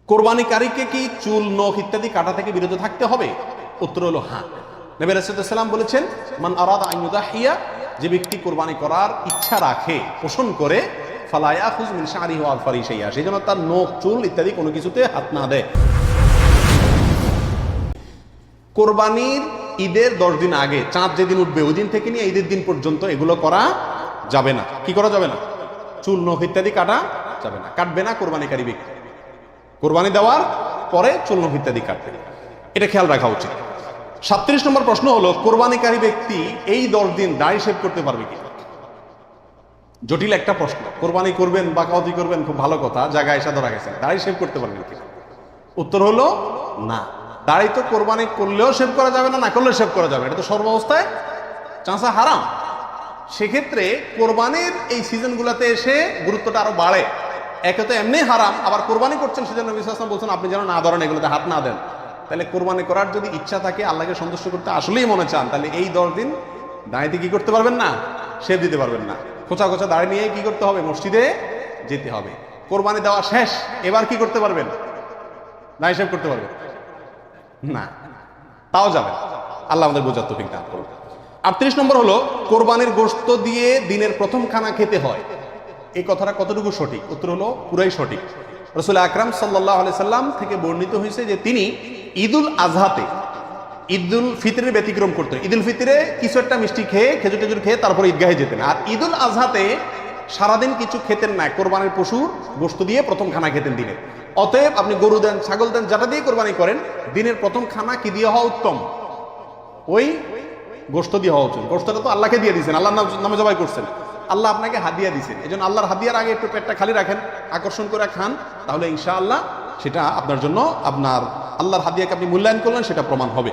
কোরবানিকারীকে কি চুল, নখ ইত্যাদি কাটা থেকে বিরত থাকতে হবে? উত্তর হলো হ্যাঁ। নবী রাসূলুল্লাহ সাল্লাল্লাহু আলাইহি ওয়াসাল্লাম বলেছেন, মান আরাদা আন ইউদাহিয়া, যে ব্যক্তি কোরবানি করার ইচ্ছা রাখে, পোষণ করে, ফালা ইয়াখুয মিন শা'রিহি ওয়া আযফারিহি শাইআ, সেজন্য তার নখ, চুল ইত্যাদি কোনো কিছুতে হাত না দেয়। কোরবানির ঈদের 10 দিন আগে, চাঁদ যেদিন উঠবে ওই দিন থেকে নিয়ে ঈদের দিন পর্যন্ত এগুলো করা যাবে না। কি করা যাবে না? চুল, নখ ইত্যাদি কাটা যাবে না, কাটবে না কোরবানিকারী ব্যক্তি। কোরবানি দেওয়ার পরে চুল, নখ ইত্যাদি কাটবে, এটা খেয়াল রাখা উচিত। 37 নম্বর প্রশ্ন হলো, কোরবানিকারী ব্যক্তি এই 10 দিন দাড়ি শেভ করতে পারবে কি? জটিল একটা প্রশ্ন। কোরবানি করবেন, বাকাওয়াতি করবেন, খুব ভালো কথা, জায়গায় এসে ধরা গেছে, দাড়ি শেভ করতে পারবেন কি? উত্তর হলো না। দাড়ি তো কোরবানি করলেও শেভ করা যাবে না, না করলেও শেভ করা যাবে, এটা তো সর্বাবস্থায় চাঁচা হারাম। সেক্ষেত্রে কোরবানির এই সিজনগুলোতে এসে গুরুত্বটা আরো বাড়ে। একে তো এমনি হারাম, আবার কোরবানি করছেন সেজন্য নবী সাল্লাল্লাহু আলাইহি ওয়াসাল্লাম বলছেন আপনি যেন না ধরেন, এগুলোতে হাত না দেন। তাহলে কোরবানি করার যদি ইচ্ছা থাকে, আল্লাহকে সন্তুষ্ট করতে আসলেই মনে চান, তাহলে এই 10 দিন দাঁড়িয়ে কি করতে পারবেন না? শেভ দিতে পারবেন না। খোঁচা খোঁচা দাঁড়িয়ে নিয়ে কি করতে হবে? মসজিদে যেতে হবে। কোরবানি দেওয়া শেষ, এবার কি করতে পারবেন? দাঁড়িয়ে শেভ করতে পারবেন না, তাও যাবে। আল্লাহ আমাদের বোঝার তৌফিক দান করুন। 38 নম্বর হলো, কোরবানির গোশত দিয়ে দিনের প্রথম খানা খেতে হয়, এই কথাটা কতটুকু সঠিক? উত্তর হলো পুরাই সঠিক। রাসূল আকরাম সাল্লাল্লাহু আলাইহি সাল্লাম থেকে বর্ণিত হয়েছে যে তিনি ঈদুল আজহাতে, ঈদুল ফিতরের ব্যতিক্রম করতেন। ঈদুল ফিতরে কিছু একটা মিষ্টি খেয়ে, খেজুর টেজুর খেয়ে তারপরে ঈদগাহে যেতেন, আর ঈদুল আজহাতে সারাদিন কিছু খেতেন না, কোরবানির পশুর গোশত দিয়ে প্রথম খানা খেতেন দিনে। অতএব আপনি গরু দেন, ছাগল দেন, যেটা দিয়ে কোরবানি করেন, দিনের প্রথম খানা কি দিয়ে হওয়া উত্তম? ওই গোশত দিয়ে হওয়া উচিত। গোশতটা তো আল্লাহকে দিয়ে দিয়েছেন, আল্লাহর নামে জবাই করছেন, আল্লাহ আপনাকে হাদিয়া দিয়েছেন, এই জন্য আল্লাহর হাদিয়ার আগে একটু পেটটা খালি রাখেন, আকর্ষণ করে খান, তাহলে ইনশাআল্লাহ সেটা আপনার জন্য, আপনার আল্লাহর হাদিয়াকে আপনি মূল্যায়ন করলেন, সেটা প্রমাণ হবে।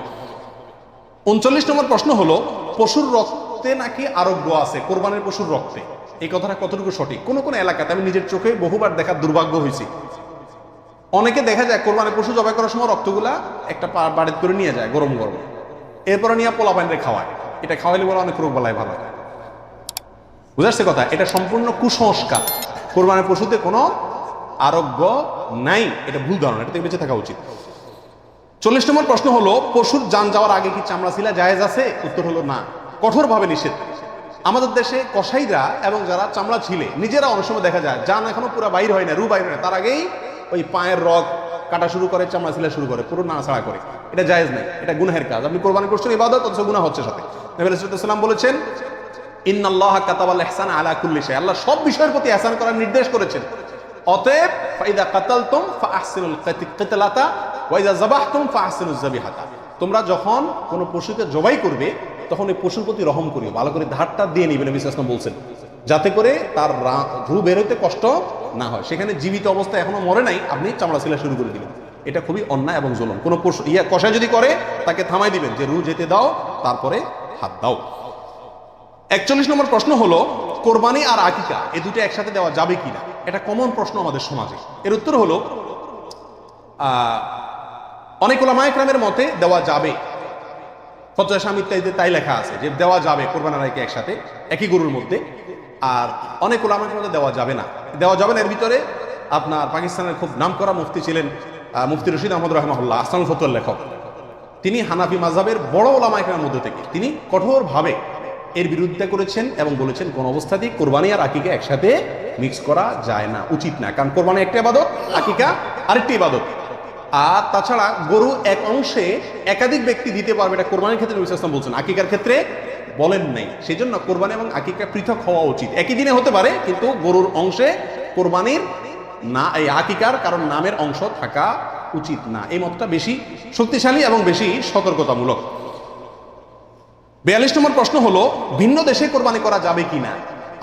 39 নম্বর প্রশ্ন হলো, পশুর রক্তে নাকি আরোগ্য আছে, কোরবানির পশুর রক্তে, এই কথাটা কতটুকু সঠিক? কোন কোন এলাকাতে আমি নিজের চোখে বহুবার দেখার দুর্ভাগ্য হয়েছি, অনেকে দেখা যায় কোরবানির পশু জবাই করার সময় রক্তগুলা একটা বাড়িতে করে নিয়ে যায় গরম গরম, এরপরে নিয়ে পোলা পানিতে খাওয়ায়। এটা খাওয়াইলে বলে অনেক রোগ বালাই ভালো হয়। বুঝাচ্ছে কথা? এটা সম্পূর্ণ কুসংস্কার। কোরবানির পশুতে কোনো আরোগ্য নাই, এটা ভুল ধারণা, এটা থেকে বেঁচে থাকা উচিত। 40 নম্বর প্রশ্ন হলো, পশুর জান যাওয়ার আগে কি চামড়া ছিলা জায়েজ আছে? উত্তর হলো না, কঠোরভাবে নিষেধ। আমাদের দেশে কসাইরা এবং যারা চামড়া ছিলে নিজেরা অনেক সময় দেখা যায় জান এখনো পুরো বাইর হয় না, রু বাইর হয় না, তার আগেই ওই পায়ের রগ কাটা শুরু করে, চামড়া ছিলা শুরু করে, পুরো নাড়াছাড়া করে। এটা জায়েজ নাই, এটা গুনাহের কাজ। আপনি কোরবানি করছেন ইবাদত, অথচ গুনাহ হচ্ছে সাথে। নবী রাসূলুল্লাহ সাল্লাল্লাহু আলাইহি ওয়াসাল্লাম বলেছেন, ইন্নাল্লাহা কাতাবাল ইহসানা আলা কুল্লি শাই, আল্লাহ সব বিষয়ের প্রতি ইহসান করার নির্দেশ করেছেন। অতএব ফাইদা কাতালতুম ফাআহসিনুল কিতলাতা ওয়া ইযা যাবাহতুম ফাআহসিনুজ যাবিহাতা, তোমরা যখন কোনো পশুকে জবাই করবে তখন এই পশুর প্রতি রহম করিও, ভালো করে ধারটা দিয়ে নিবে, নবী সাল্লাল্লাহু আলাইহি ওয়াসাল্লাম বলছেন, যাতে করে তার রূহ বের হইতে কষ্ট না হয়। সেখানে জীবিত অবস্থায় এখনো মরে নাই, আপনি চামড়া ছিলা শুরু করে দিবেন, এটা খুবই অন্যায় এবং জুলুম। কোনো পশু কষাই যদি করে তাকে থামাই দিবেন, যে রূহ যেতে দাও, তারপরে হাত দাও। 41 নম্বর প্রশ্ন হলো, কোরবানি আর আকিকা এই দুটো একসাথে দেওয়া যাবে কিনা? এটা কমন প্রশ্ন আমাদের সমাজে। এর উত্তর হলো, অনেক উলামায়ে কেরামের মতে দেওয়া যাবে, ফতোয়া শামী ইত্যাদিতে তাই লেখা আছে যে দেওয়া যাবে কোরবানি আর আকিকা একসাথে একই গরুর মধ্যে। আর অনেক উলামায়ে মতে দেওয়া যাবে না। দেওয়া যাবে না এর ভিতরে আপনার পাকিস্তানের খুব নামকরা মুফতি ছিলেন মুফতি রশিদ আহমদ রাহমাহুল্লাহ, আহসানুল ফতোয়ার লেখক। তিনি হানাফি মাযহাবের বড় উলামায়ে কেরামের মধ্যে থেকে তিনি কঠোরভাবে এর বিরুদ্ধে করেছেন এবং বলেছেন কোন অবস্থাতেই কোরবানি আর আকিকা একসাথে মিক্স করা যায় না, উচিত না। কারণ কোরবানি একটা ইবাদত, আকিকা আরেকটি ইবাদত। আর তাছাড়া গরু এক অংশে একাধিক ব্যক্তি দিতে পারবে, এটা কোরবানির ক্ষেত্রে নবী সাল্লাল্লাহু আলাইহি ওয়াসাল্লাম বলছেন, আকিকার ক্ষেত্রে বলেন নাই। সেজন্য কোরবানি এবং আকিকা পৃথক হওয়া উচিত। একই দিনে হতে পারে, কিন্তু গরুর অংশে কোরবানির না, এই আকিকার কারণ নামের অংশ থাকা উচিত না। এই মতটা বেশি শক্তিশালী এবং বেশি সতর্কতামূলক। 42 নম্বর প্রশ্ন হলো, ভিন্ন দেশে কোরবানি করা যাবে কিনা?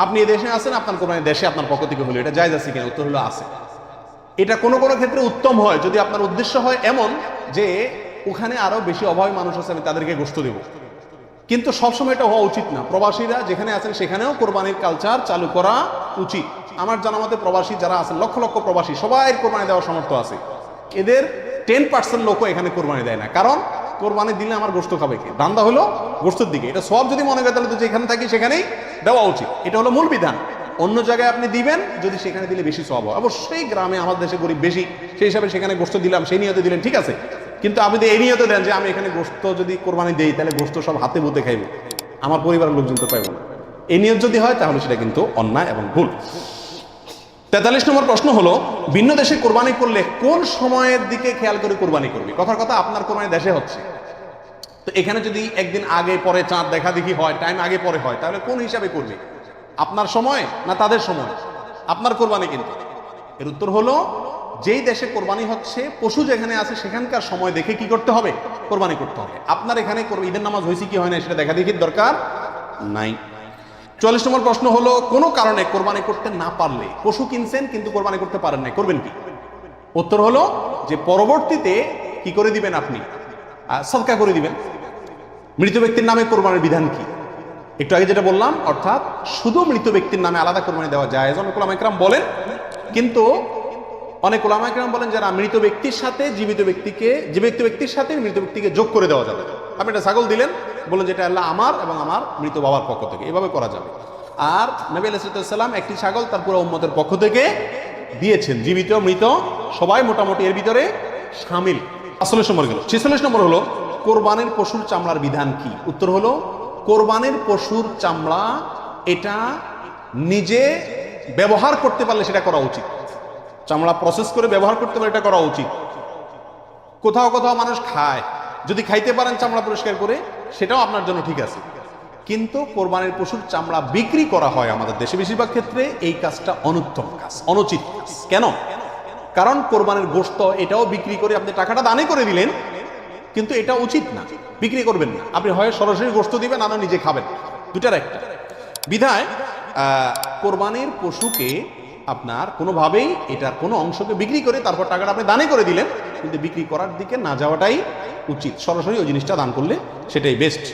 আপনি এই দেশে আছেন, আপনার কোরবানি দেশে আপনার পক্ষ থেকে হলো, এটা জায়েজ আছে কিনা? উত্তর হলো আছে। এটা কোনো কোনো ক্ষেত্রে উত্তম হয়, যদি আপনার উদ্দেশ্য হয় এমন যে ওখানে আরো বেশি অভাবী মানুষ আছে, আমি তাদেরকে গোশত দেব। কিন্তু সবসময় এটা হওয়া উচিত না। প্রবাসীরা যেখানে আছেন সেখানেও কোরবানির কালচার চালু করা উচিত। আমার জানা মতে প্রবাসী যারা আছেন, লক্ষ লক্ষ প্রবাসী, সবাই কোরবানি দেওয়ার সামর্থ্য আছে। এদের 10% লোকও এখানে কোরবানি দেয় না, কারণ কোরবানি দিলে আমার গোশত খাবে কে? ধান্দা হলো গোশতের দিকে। এটা সব যদি মনে করে তাহলে তো যেখানে থাকি সেখানেই দেওয়া উচিত, এটা হলো মূল বিধান। অন্য জায়গায় আপনি দিবেন, যদি সেখানে দিলে বেশি সওয়াব হয়। অবশ্যই গ্রামে আমাদের দেশে গরিব বেশি, সেই হিসাবে সেখানে গোশত দিলাম, সেই নিয়তে দিলেন, ঠিক আছে। কিন্তু আপনি এই নিয়তে দেন যে আমি এখানে গোশত যদি কোরবানি দেই তাহলে গোশত সব হাতে বুতে খাইব, আমার পরিবারের লোকজন তো পাইব না, এই নিয়ত যদি হয় তাহলে সেটা কিন্তু অন্যায় এবং ভুল। 43 নম্বর প্রশ্ন হলো, ভিন্ন দেশে কোরবানি করলে কোন সময়ের দিকে খেয়াল করে কোরবানি করবে? কথার কথা, আপনার কোরবানি দেশে হচ্ছে, তো এখানে যদি একদিন আগে পরে চাঁদ দেখা দেখি হয়, টাইম আগে পরে হয়, তাহলে কোন হিসাবে করবে? আপনার সময় না তাদের সময়? আপনার কোরবানি কিন্তু। এর উত্তর হলো, যেই দেশে কোরবানি হচ্ছে, পশু যেখানে আছে সেখানকার সময় দেখে কি করতে হবে? কোরবানি করতে হবে। আপনার এখানে ঈদের নামাজ হয়েছে কি হয় না সেটা দেখা দেখির দরকার নাই। 44 নম্বর প্রশ্ন হলো, কোনো কারণে কোরবানি করতে না পারলে, পশু কিনছেন কিন্তু কোরবানি করতে পারেন না, করবেন কি? উত্তর হলো যে পরবর্তীতে কি করে দিবেন? আপনি সদকা করে দিবেন। মৃত ব্যক্তির নামে কোরবানির বিধান কি? একটু আগে যেটা বললাম, অর্থাৎ শুধু মৃত ব্যক্তির নামে আলাদা কোরবানি দেওয়া যায়, অনেক ওলামা ইকরাম বলেন, কিন্তু অনেক ওলামা ইকরাম বলেন যারা মৃত ব্যক্তির সাথে জীবিত ব্যক্তির সাথে মৃত ব্যক্তিকে যোগ করে দেওয়া যাবে। আপনি একটা ছাগল দিলেন, বললেন যেটা আল্লাহ আমার এবং আমার মৃত বাবার পক্ষ থেকে, এভাবে করা যাবে। আর নবী আলাইহিস সালাম একটি ছাগল তার পুরো উম্মতের পক্ষ থেকে দিয়েছেন, জীবিত মৃত সবাই মোটামুটি এর ভিতরে শামিল। 45 নম্বর গেল। 46 নম্বর হলো, কোরবানির পশুর চামড়ার বিধান কি? উত্তর হলো, কোরবানির পশুর চামড়া এটা নিজে ব্যবহার করতে পারলে সেটা করা উচিত। চামড়া প্রসেস করে ব্যবহার করতে পারলে এটা করা উচিত। কোথাও কোথাও মানুষ খায়, যদি খাইতে পারেন চামড়া পরিষ্কার করে, সেটাও আপনার জন্য ঠিক আছে। কিন্তু কোরবানির পশুর চামড়া বিক্রি করা হয় আমাদের দেশে বেশিরভাগ ক্ষেত্রে, এই কাজটা অনুত্তম কাজ, অনুচিত কাজ। কেন? কারণ কোরবানির গোশত এটাও বিক্রি করে আপনি টাকাটা দানে করে দিলেন, কিন্তু এটা উচিত না, বিক্রি করবেন না। আপনি হয় সরাসরি গোশত দিবেন, না নিজে খাবেন, দুটার একটা। বিধায় কোরবানির পশুকে আপনার কোনোভাবেই এটার কোনো অংশকে বিক্রি করে তারপর টাকাটা আপনি দানে করে দিলেন, কিন্তু বিক্রি করার দিকে না যাওয়াটাই উচিত। সরাসরি ওই জিনিসটা দান করলে সেটাই বেস্ট।